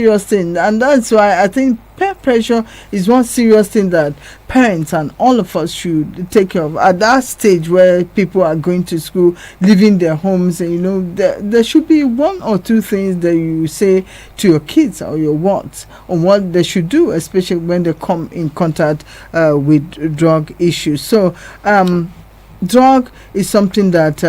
serious thing, and that's why I think peer pressure is one serious thing that parents and all of us should take care of at that stage where people are going to school, leaving their homes. And there should be one or two things that you say to your kids or your wards on what they should do, especially when they come in contact with drug issues. So drug is something that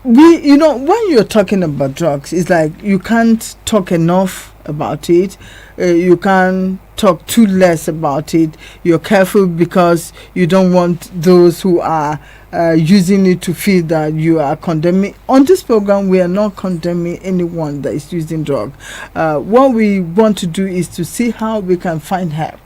when you're talking about drugs, it's like you can't talk enough about it. You can't talk too less about it. You're careful because you don't want those who are using it to feel that you are condemning. On this program, we are not condemning anyone that is using drug. What we want to do is to see how we can find help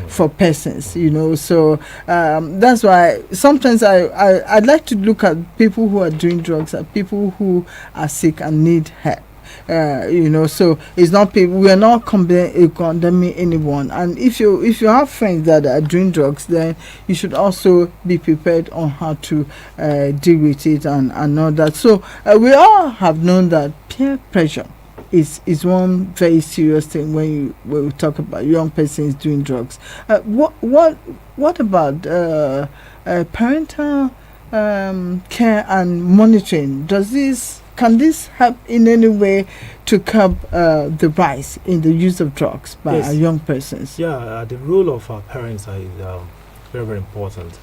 for persons, so that's why sometimes I'd like to look at people who are doing drugs as people who are sick and need help. So it's not people. We are not condemning anyone. And if you have friends that are doing drugs, then you should also be prepared on how to deal with it and all that. So we all have known that peer pressure is one very serious thing when we talk about young persons doing drugs. What about parental care and monitoring? Can this help in any way to curb the rise in the use of drugs by young persons? Yeah, the role of parents is very, very important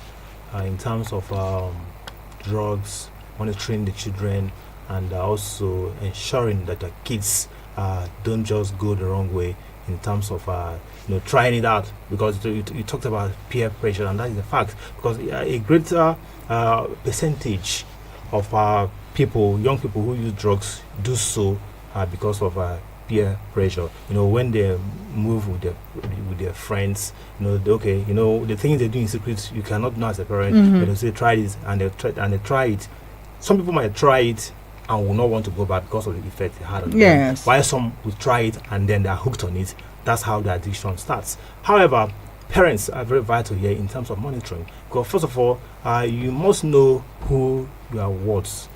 in terms of drugs, monitoring the children, and also ensuring that the kids don't just go the wrong way in terms of trying it out, because you talked about peer pressure, and that is a fact, because a greater percentage of young people who use drugs do so because of peer pressure. When they move with their friends, the things they do in secret you cannot know as a parent. But they say try this, and they try it. Some people might try it and will not want to go back because of the effect it had on them. While some will try it and then they are hooked on it. That's how the addiction starts. However, parents are very vital here in terms of monitoring. Because first of all, you must know who your wards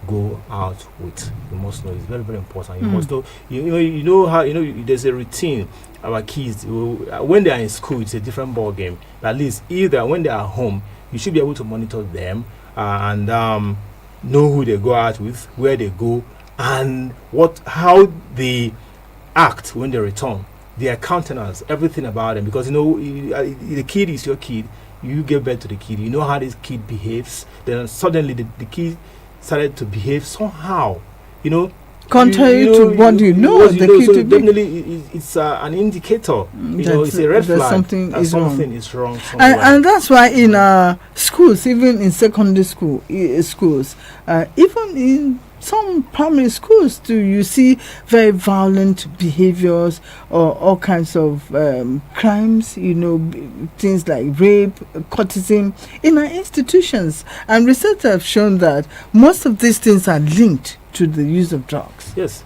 go out with. You must know. It's very, very important. You must know. You know how there's a routine. Our kids, when they are in school, it's a different ball game. At least either when they are home, you should be able to monitor them and know who they go out with, where they go, and how they act when they return. Their countenance, everything about them, because the kid is your kid. You give birth to the kid. You know how this kid behaves. Then suddenly the kid started to behave somehow. Contrary to what you know, the kid so definitely it's an indicator. It's a red flag. Something is wrong. And that's why in schools, even in secondary schools, even in some primary schools too, you see very violent behaviors or all kinds of crimes, things like rape, courtesy in our institutions. And research have shown that most of these things are linked to the use of drugs. Yes,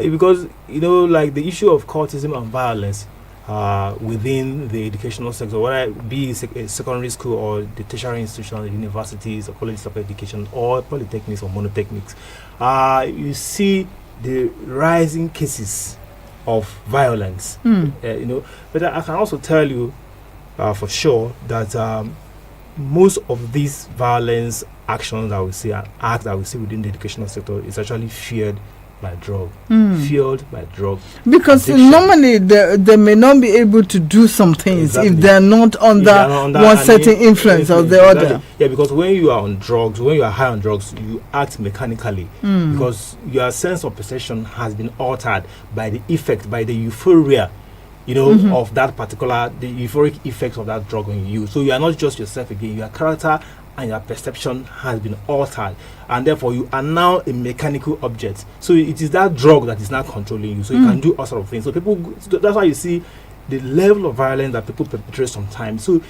because like the issue of courtism and violence within the educational sector, whether it be a secondary school or the tertiary institution, universities or colleges of education or polytechnics or monotechnics, you see the rising cases of violence. But I can also tell you for sure that most of these violence actions that we see and acts that we see within the educational sector is actually fueled by drug. Because addiction. Normally they may not be able to do some things if they're not under one certain influence or the other. Yeah, because when you are on drugs, when you are high on drugs, you act mechanically because your sense of perception has been altered by the effect, by the euphoria of that particular, the euphoric effects of that drug on you. So you are not just yourself again. Your character and your perception has been altered, and therefore you are now a mechanical object. So it is that drug that is now controlling you. So you can do all sort of things. So that's why you see the level of violence that people perpetrate sometimes. So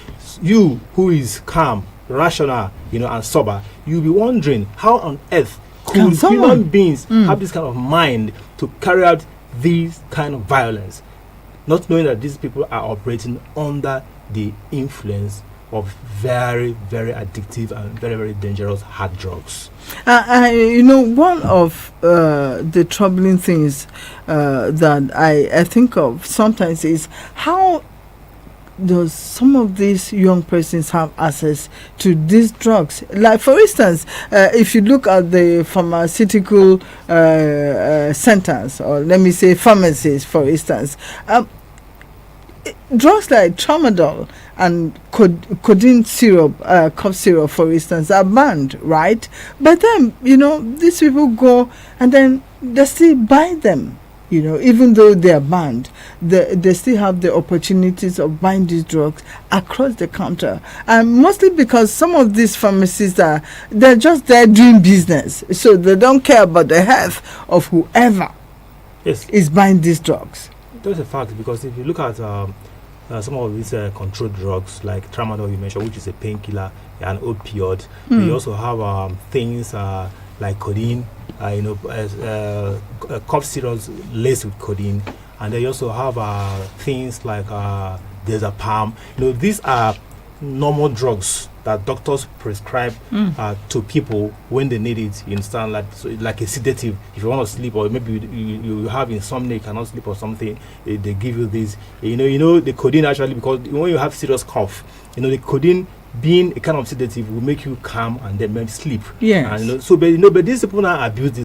you, who is calm, rational, and sober, you'll be wondering how on earth could human beings have this kind of mind to carry out these kind of violence, not knowing that these people are operating under the influence of very, very addictive and very, very dangerous hard drugs. One of the troubling things that I think of sometimes is how does some of these young persons have access to these drugs? Like, for instance, if you look at the pharmaceutical centers, or let me say pharmacies, for instance, drugs like tramadol and codeine syrup, cough syrup, for instance, are banned, right? But then, these people go and then they still buy them. Even though they are banned, they still have the opportunities of buying these drugs across the counter. And mostly because some of these pharmacies they're just there doing business. So they don't care about the health of whoever is buying these drugs. That's a fact, because if you look at some of these controlled drugs like tramadol you mentioned, which is a painkiller, an opioid, we also have things like codeine, cough syrups laced with codeine, and they also have things like diazepam. These are normal drugs that doctors prescribe to people when they need it. You understand, like a sedative. If you want to sleep, or maybe you have insomnia, you cannot sleep or something, they give you this. The codeine actually, because when you have serious cough, the codeine, being a kind of sedative, will make you calm and then maybe sleep. Yes. And but these people now abuse this